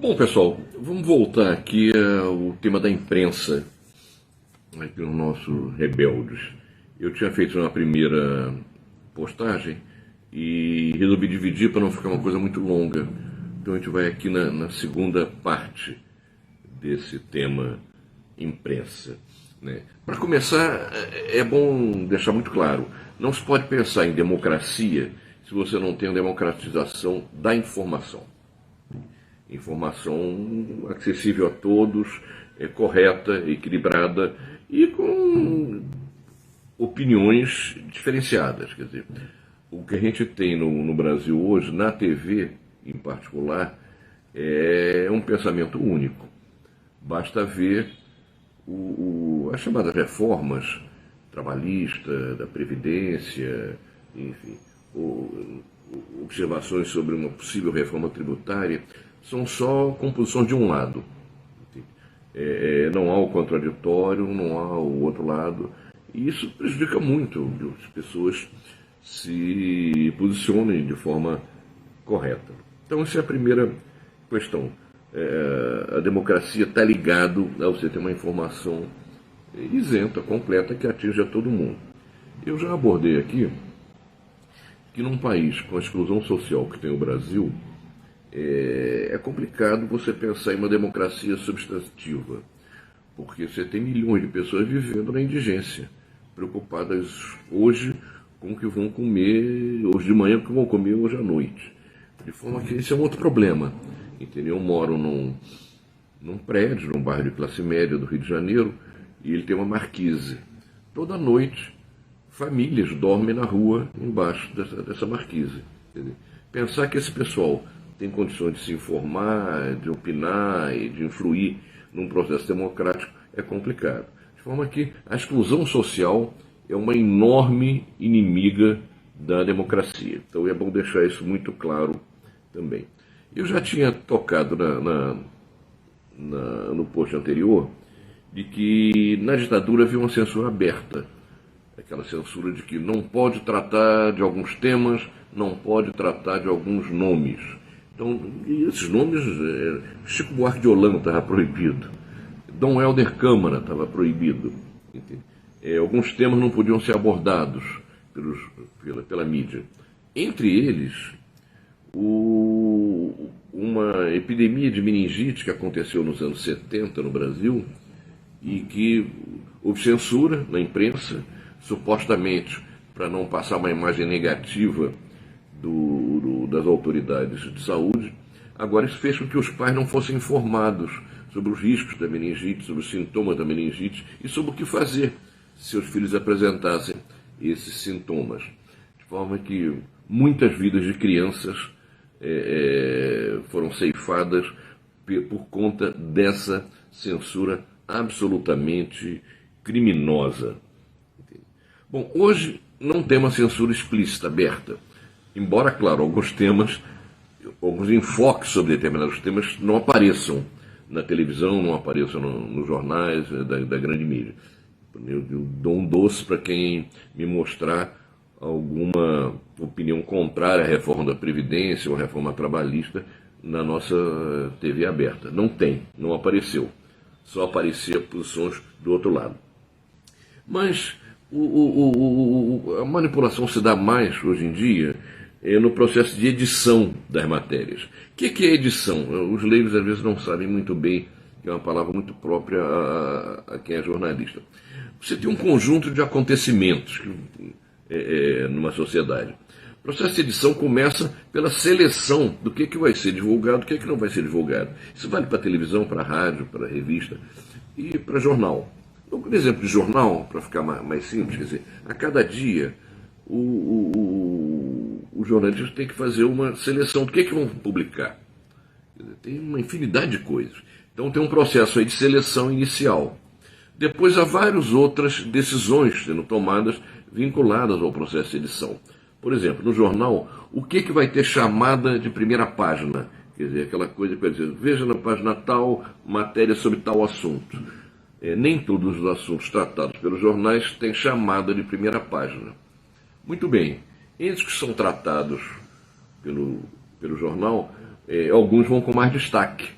Bom, pessoal, vamos voltar aqui ao tema da imprensa, aqui no nosso Rebeldes. Eu tinha feito uma primeira postagem e resolvi dividir para não ficar uma coisa muito longa. Então a gente vai aqui na segunda parte desse tema imprensa, né? Para começar, é bom deixar muito claro, não se pode pensar em democracia se você não tem a democratização da informação. Informação acessível a todos, correta, equilibrada e com opiniões diferenciadas. Quer dizer, o que a gente tem no Brasil hoje, na TV em particular, é um pensamento único. Basta ver as chamadas reformas trabalhistas, da Previdência, enfim, observações sobre uma possível reforma tributária, são só composições de um lado. Não há o contraditório, não há o outro lado, e isso prejudica muito que as pessoas se posicionem de forma correta. Então, essa é a primeira questão. A democracia está ligado a você ter uma informação isenta, completa, que atinja todo mundo. Eu já abordei aqui que num país com a exclusão social que tem o Brasil, é complicado você pensar em uma democracia substantiva, porque você tem milhões de pessoas vivendo na indigência, preocupadas hoje com o que vão comer, hoje de manhã, com o que vão comer hoje à noite. De forma que esse é um outro problema. Entendeu? Eu moro num prédio, num bairro de classe média do Rio de Janeiro, e ele tem uma marquise. Toda noite, famílias dormem na rua embaixo dessa marquise. Entendeu? Pensar que esse pessoal tem condições de se informar, de opinar e de influir num processo democrático é complicado. De forma que a exclusão social é uma enorme inimiga da democracia. Então é bom deixar isso muito claro também. Eu já tinha tocado no post anterior de que na ditadura havia uma censura aberta. Aquela censura de que não pode tratar de alguns temas, não pode tratar de alguns nomes. Então, e esses nomes, Chico Buarque de Holanda estava proibido, Dom Helder Câmara estava proibido. Alguns temas não podiam ser abordados pela mídia. Entre eles, uma epidemia de meningite que aconteceu nos anos 70 no Brasil e que houve censura na imprensa, supostamente para não passar uma imagem negativa das autoridades de saúde. Agora isso fez com que os pais não fossem informados sobre os riscos da meningite, sobre os sintomas da meningite e sobre o que fazer se seus filhos apresentassem esses sintomas. De forma que muitas vidas de crianças foram ceifadas por conta dessa censura absolutamente criminosa. Bom, hoje não tem uma censura explícita, aberta, embora, claro, alguns enfoques sobre determinados temas não apareçam na televisão, não apareçam nos jornais da grande mídia. Eu dou um doce para quem me mostrar alguma opinião contrária à reforma da Previdência ou à reforma trabalhista na nossa TV aberta. Não tem, não apareceu. Só aparecia posições do outro lado. Mas a manipulação se dá mais hoje em dia no processo de edição das matérias. O que é edição? Os leigos às vezes não sabem muito bem, que é uma palavra muito própria a quem é jornalista. Você tem um conjunto de acontecimentos numa sociedade. O processo de edição começa pela seleção do que vai ser divulgado, do que não vai ser divulgado. Isso vale para televisão, para rádio, para revista e para jornal. Então, por exemplo, de jornal, para ficar mais simples, quer dizer, a cada dia os jornalistas têm que fazer uma seleção do que vão publicar. Quer dizer, tem uma infinidade de coisas. Então tem um processo aí de seleção inicial. Depois há várias outras decisões sendo tomadas vinculadas ao processo de edição. Por exemplo, no jornal, o que vai ter chamada de primeira página? Quer dizer, aquela coisa que vai dizer, veja na página tal, matéria sobre tal assunto. Nem todos os assuntos tratados pelos jornais têm chamada de primeira página. Muito bem, entre os que são tratados pelo jornal, alguns vão com mais destaque.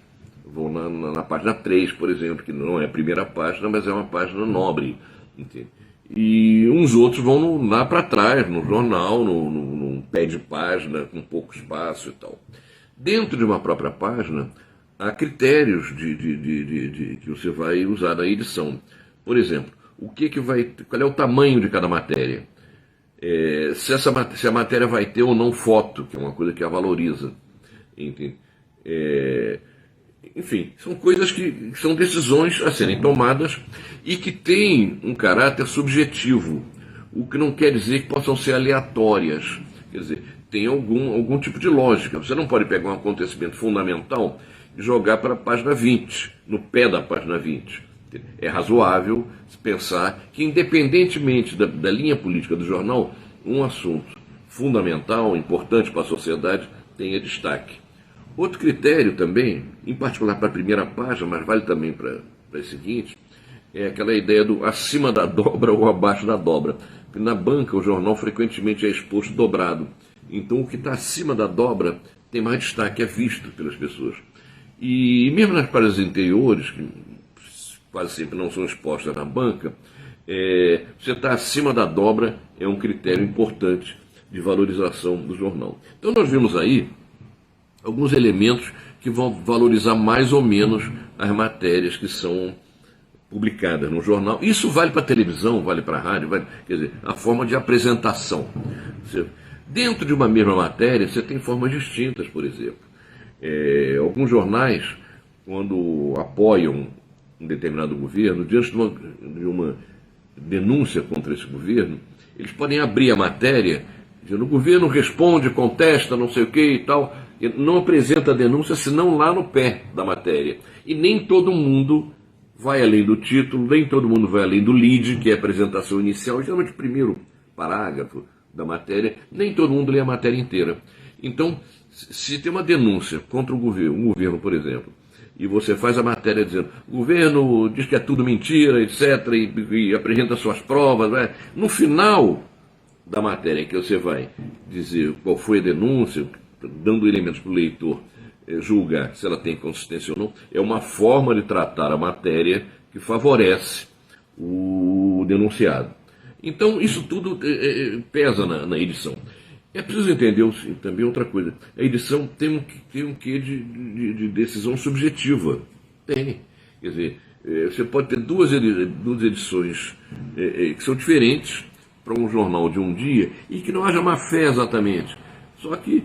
vão na página 3, por exemplo, que não é a primeira página, mas é uma página nobre. Entende? E uns outros vão lá para trás, no jornal, num pé de página, com pouco espaço e tal. Dentro de uma própria página, há critérios que você vai usar na edição. Por exemplo, qual é o tamanho de cada matéria? Se a matéria vai ter ou não foto, que é uma coisa que a valoriza. Entende? Enfim, são coisas que são decisões a serem tomadas e que têm um caráter subjetivo, o que não quer dizer que possam ser aleatórias. Quer dizer, tem algum tipo de lógica. Você não pode pegar um acontecimento fundamental e jogar para a página 20, no pé da página 20. É razoável pensar que, independentemente da linha política do jornal, um assunto fundamental, importante para a sociedade, tenha destaque. Outro critério também, em particular para a primeira página, mas vale também para as seguintes, é aquela ideia do acima da dobra ou abaixo da dobra. Porque na banca o jornal frequentemente é exposto dobrado. Então o que está acima da dobra tem mais destaque, é visto pelas pessoas. E mesmo nas páginas interiores, que quase sempre não são expostas na banca, você está acima da dobra é um critério importante de valorização do jornal. Então nós vimos aí alguns elementos que vão valorizar mais ou menos as matérias que são publicadas no jornal. Isso vale para a televisão, vale para a rádio, quer dizer, a forma de apresentação. Dentro de uma mesma matéria, você tem formas distintas, por exemplo. Alguns jornais, quando apoiam um determinado governo, diante de uma denúncia contra esse governo, eles podem abrir a matéria dizendo: o governo responde, contesta, não sei o que e tal. Não apresenta a denúncia senão lá no pé da matéria. E nem todo mundo vai além do título, nem todo mundo vai além do lead, que é a apresentação inicial, geralmente o primeiro parágrafo da matéria, nem todo mundo lê a matéria inteira. Então, se tem uma denúncia contra um governo, por exemplo, e você faz a matéria dizendo: o governo diz que é tudo mentira, etc., e apresenta suas provas, né? No final da matéria que você vai dizer qual foi a denúncia, dando elementos para o leitor julgar se ela tem consistência ou não, é uma forma de tratar a matéria que favorece o denunciado. Então, isso tudo pesa na edição. É preciso entender também outra coisa. A edição tem um quê de decisão subjetiva. Tem. Quer dizer, você pode ter duas edições que são diferentes para um jornal de um dia e que não haja má fé exatamente. Só que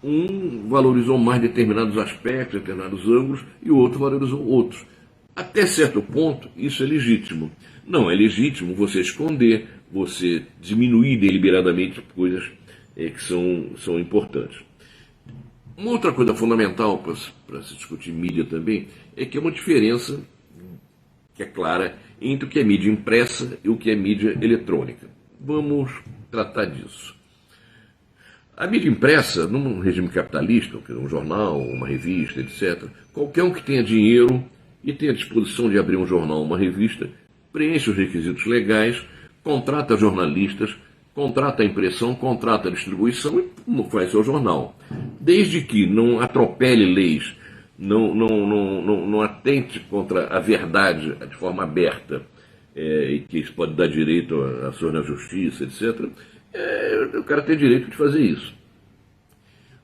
um valorizou mais determinados aspectos, determinados ângulos, e o outro valorizou outros. Até certo ponto, isso é legítimo. Não é legítimo você esconder, você diminuir deliberadamente coisas que são importantes. Uma outra coisa fundamental para se discutir mídia também é que há uma diferença, que é clara, entre o que é mídia impressa e o que é mídia eletrônica. Vamos tratar disso. A mídia impressa, num regime capitalista, um jornal, uma revista, etc., qualquer um que tenha dinheiro e tenha disposição de abrir um jornal ou uma revista, preenche os requisitos legais, contrata jornalistas, contrata a impressão, contrata a distribuição e faz seu jornal. Desde que não atropele leis, não atente contra a verdade de forma aberta, e que isso pode dar direito a ações na justiça, etc., o cara tem direito de fazer isso.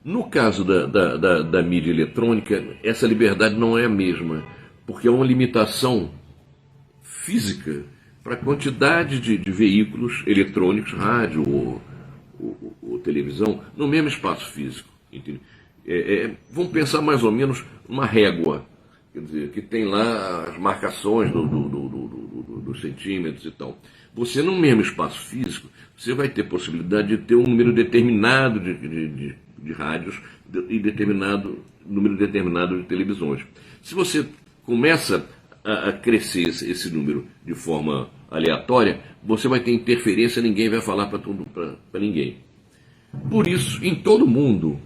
No caso da mídia eletrônica, essa liberdade não é a mesma, porque é uma limitação física para a quantidade de veículos eletrônicos, rádio ou televisão, no mesmo espaço físico. Vamos pensar mais ou menos uma régua, quer dizer, que tem lá as marcações dos centímetros e tal. Você, no mesmo espaço físico, você vai ter possibilidade de ter um número determinado de rádios e número determinado de televisões. Se você começa a crescer esse número de forma aleatória, você vai ter interferência, ninguém vai falar para ninguém. Por isso, em todo mundo,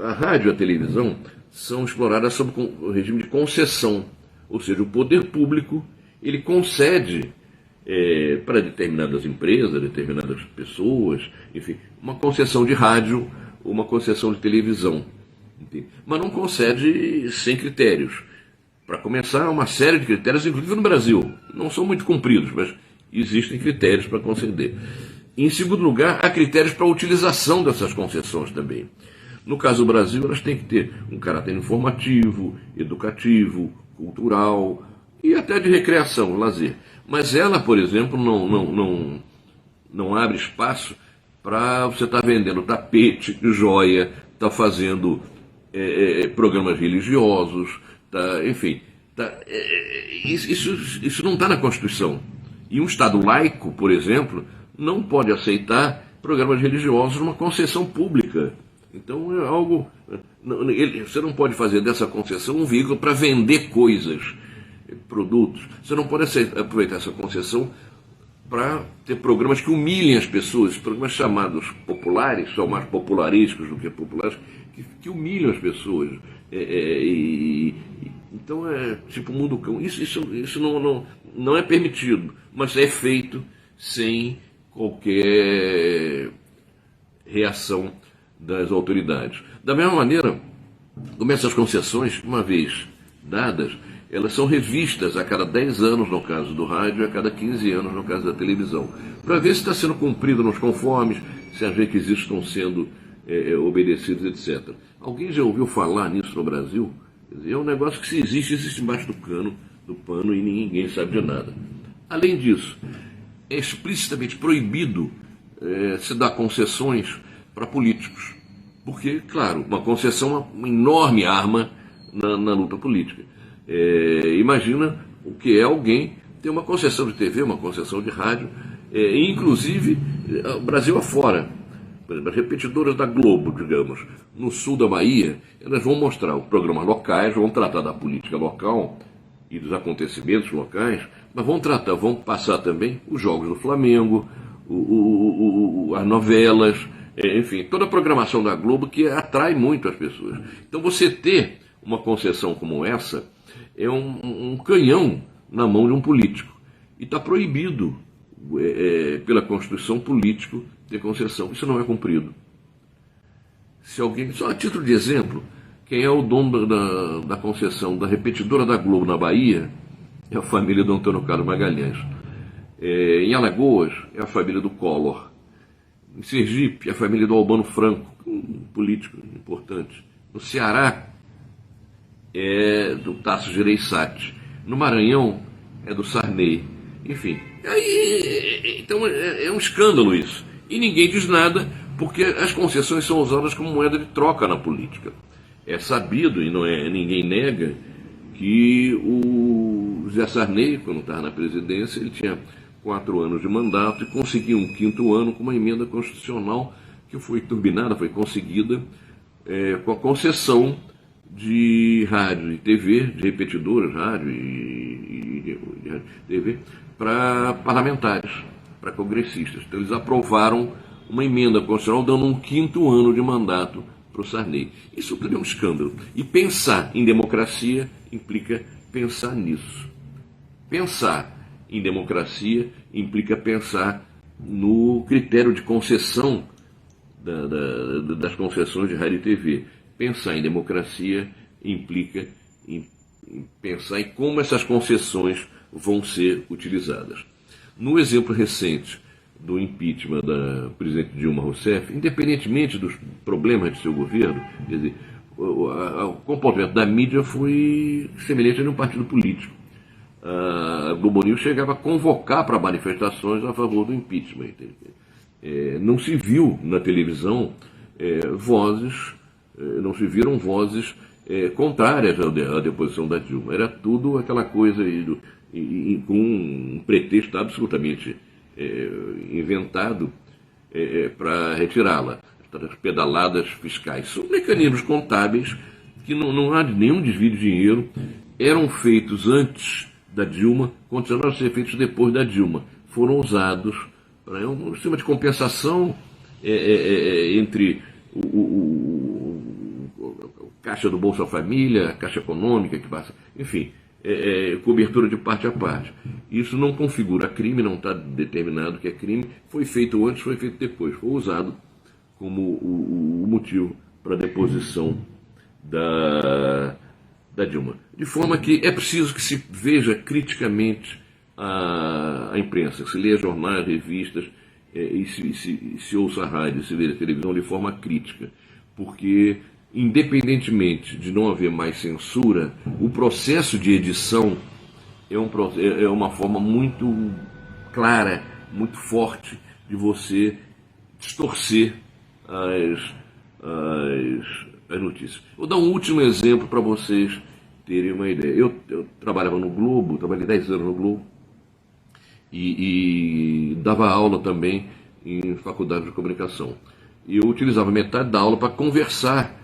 a rádio e a televisão são exploradas sob o regime de concessão, ou seja, o poder público ele concede para determinadas empresas, determinadas pessoas, enfim, uma concessão de rádio, uma concessão de televisão. entende? Mas não concede sem critérios. Para começar, uma série de critérios, inclusive no Brasil, não são muito cumpridos, mas existem critérios para conceder. Em segundo lugar, há critérios para a utilização dessas concessões também. No caso do Brasil, elas têm que ter um caráter informativo, educativo, cultural e até de recreação, lazer. Mas ela, por exemplo, não abre espaço para você estar vendendo tapete, joia, estar fazendo programas religiosos, enfim. Isso não está na Constituição. E um Estado laico, por exemplo, não pode aceitar programas religiosos numa concessão pública. Então é algo. Você não pode fazer dessa concessão um veículo para vender coisas, produtos. Você não pode aproveitar essa concessão para ter programas que humilhem as pessoas, programas chamados populares, são mais popularescos do que populares, que humilham as pessoas. Então é tipo mundo cão. Isso não é permitido, mas é feito sem qualquer reação das autoridades. Da mesma maneira, como essas concessões, uma vez dadas, elas são revistas a cada 10 anos, no caso do rádio, e a cada 15 anos, no caso da televisão, para ver se está sendo cumprido nos conformes, se as requisitos estão sendo obedecidos, etc. Alguém já ouviu falar nisso no Brasil? Quer dizer, é um negócio que, se existe, existe embaixo do pano, e ninguém sabe de nada. Além disso, é explicitamente proibido se dar concessões para políticos. Porque, claro, uma concessão é uma enorme arma na luta política. Imagina o que é alguém ter uma concessão de TV, uma concessão de rádio, inclusive Brasil afora. Por exemplo, as repetidoras da Globo, digamos, no sul da Bahia, elas vão mostrar os programas locais, vão tratar da política local e dos acontecimentos locais, mas vão passar também os jogos do Flamengo, as novelas, enfim, toda a programação da Globo que atrai muito as pessoas. Então você ter uma concessão como essa é um canhão na mão de um político. E está proibido pela Constituição político ter concessão. Isso não é cumprido. Se alguém, só a título de exemplo, quem é o dono da concessão da repetidora da Globo na Bahia é a família do Antônio Carlos Magalhães. Em Alagoas é a família do Collor. Em Sergipe, a família do Albano Franco, um político importante. No Ceará, é do Tasso Gereissati. No Maranhão, é do Sarney. Enfim, então é um escândalo isso. E ninguém diz nada, porque as concessões são usadas como moeda de troca na política. É sabido, e ninguém nega, que o José Sarney, quando estava na presidência, ele tinha 4 anos de mandato e conseguiu um 5º ano com uma emenda constitucional que foi turbinada, foi conseguida com a concessão de rádio e TV, de repetidoras, rádio e TV, para parlamentares, para congressistas. Então eles aprovaram uma emenda constitucional dando um 5º ano de mandato para o Sarney. Isso tudo é um escândalo. E pensar em democracia implica pensar nisso. Pensar em democracia implica pensar no critério de concessão das concessões de rádio e TV. Pensar em democracia implica em pensar em como essas concessões vão ser utilizadas. No exemplo recente do impeachment da presidente Dilma Rousseff, independentemente dos problemas de seu governo, quer dizer, o comportamento da mídia foi semelhante a um partido político. A Globo News chegava a convocar para manifestações a favor do impeachment. Não se viu na televisão não se viram vozes contrárias à deposição da Dilma. Era tudo aquela coisa com um pretexto absolutamente inventado para retirá-la. As pedaladas fiscais são mecanismos contábeis que não há nenhum desvio de dinheiro, eram feitos antes da Dilma, continuaram a ser feitos depois da Dilma. Foram usados para um sistema de compensação entre o Caixa do Bolsa Família, a Caixa Econômica, que passa, enfim, cobertura de parte a parte. Isso não configura crime, não está determinado que é crime, foi feito antes, foi feito depois, foi usado como o motivo para a deposição da Dilma. De forma que é preciso que se veja criticamente a imprensa, que se leia jornais, revistas, e se ouça a rádio, se vê a televisão de forma crítica. Porque, independentemente de não haver mais censura, o processo de edição é uma forma muito clara, muito forte de você distorcer as notícias. Vou dar um último exemplo para vocês terem uma ideia. Eu trabalhava no Globo, trabalhei 10 anos no Globo, e dava aula também em faculdade de comunicação. E eu utilizava metade da aula para conversar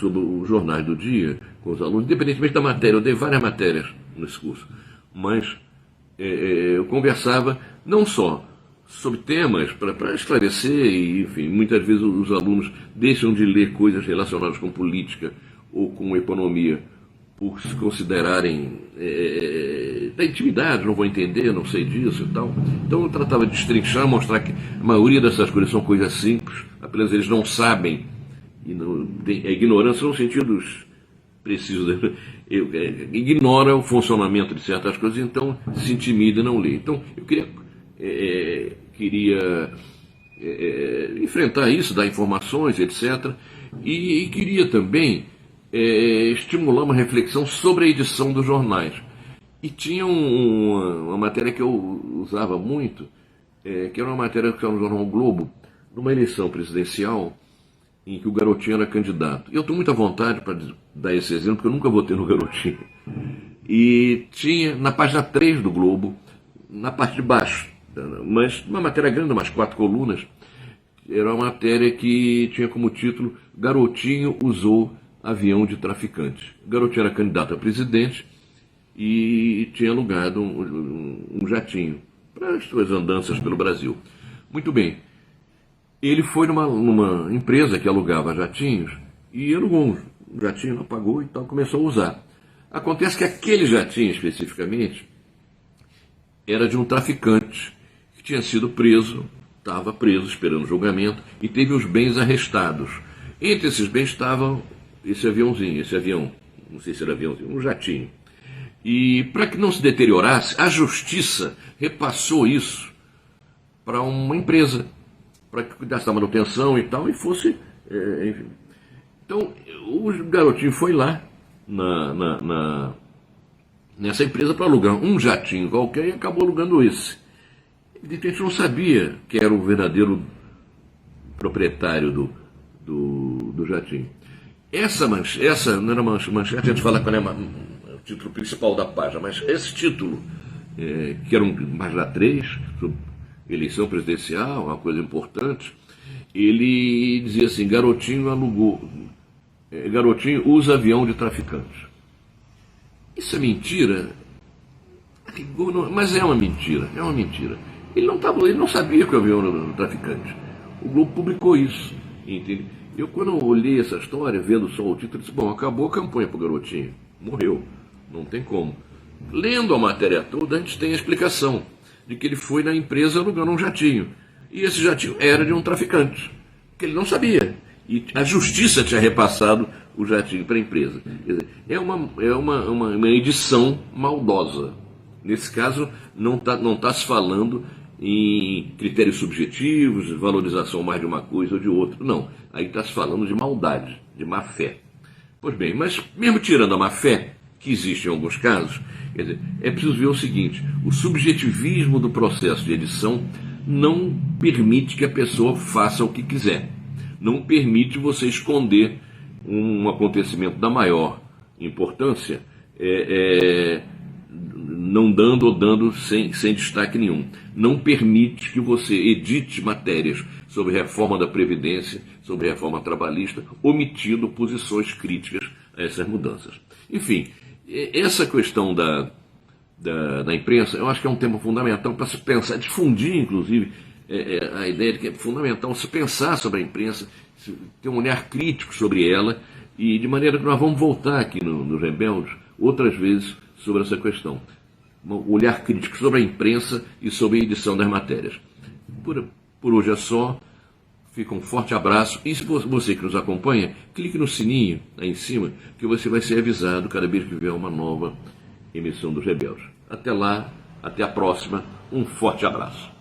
sobre os jornais do dia com os alunos, independentemente da matéria. Eu dei várias matérias nesse curso, mas eu conversava não só sobre temas para esclarecer, e, enfim, muitas vezes os alunos deixam de ler coisas relacionadas com política ou com economia por se considerarem da intimidade, não vou entender, não sei disso e tal. Então eu tratava de destrinchar, mostrar que a maioria dessas coisas são coisas simples, apenas eles não sabem, e tem ignorância no sentido preciso, ignora o funcionamento de certas coisas, então se intimida e não lê. Então eu queria enfrentar isso, dar informações, etc. E queria também estimular uma reflexão sobre a edição dos jornais. E tinha uma matéria que eu usava muito, que era uma matéria que estava no jornal Globo, numa eleição presidencial, em que o Garotinho era candidato. Eu estou muito à vontade para dar esse exemplo, porque eu nunca votei no Garotinho. E tinha, na página 3 do Globo, na parte de baixo, mas uma matéria grande, umas 4 colunas, era uma matéria que tinha como título Garotinho usou avião de traficante. O Garotinho era candidato a presidente e tinha alugado um jatinho para as suas andanças pelo Brasil. Muito bem. Ele foi numa empresa que alugava jatinhos e alugou um jatinho, não pagou e tal, começou a usar. Acontece que aquele jatinho especificamente era de um traficante que tinha sido preso, estava preso esperando julgamento e teve os bens arrestados. Entre esses bens estava esse avião, não sei se era aviãozinho, um jatinho. E para que não se deteriorasse, a justiça repassou isso para uma empresa, para que cuidasse da manutenção e tal, e fosse, enfim. Então, o Garotinho foi lá nessa empresa para alugar um jatinho qualquer e acabou alugando esse. A gente não sabia que era o verdadeiro proprietário do jatinho. Essa não era manchete, a gente fala qual é o título principal da página, mas esse título, que era página 3, sobre eleição presidencial, uma coisa importante, ele dizia assim: Garotinho usa avião de traficante. Isso é mentira? Mas é uma mentira. Ele não sabia que o avião era um traficante. O Globo publicou isso, entende? Eu, quando eu olhei essa história, vendo só o título, disse: bom, acabou a campanha pro Garotinho, morreu, não tem como. Lendo a matéria toda, a gente tem a explicação de que ele foi na empresa alugando um jatinho, e esse jatinho era de um traficante, que ele não sabia, e a justiça tinha repassado o jatinho para a empresa. Quer dizer, é uma edição maldosa. Nesse caso, não tá se falando em critérios subjetivos, valorização mais de uma coisa ou de outra. Não, aí está se falando de maldade, de má fé. Pois bem, mas mesmo tirando a má fé, que existe em alguns casos, quer dizer, é preciso ver o seguinte: o subjetivismo do processo de edição não permite que a pessoa faça o que quiser. Não permite você esconder um acontecimento da maior importância, não dando ou dando sem destaque nenhum. Não permite que você edite matérias sobre reforma da Previdência, sobre reforma trabalhista, omitindo posições críticas a essas mudanças. Enfim, essa questão da imprensa, eu acho que é um tema fundamental para se pensar, difundir, inclusive, a ideia de que é fundamental se pensar sobre a imprensa, ter um olhar crítico sobre ela, e de maneira que nós vamos voltar aqui no Rebeldes outras vezes sobre essa questão. Um olhar crítico sobre a imprensa e sobre a edição das matérias. Por hoje é só. Fica um forte abraço. E se você que nos acompanha, clique no sininho aí em cima, que você vai ser avisado cada vez que vier uma nova emissão dos Rebeldes. Até lá, até a próxima. Um forte abraço.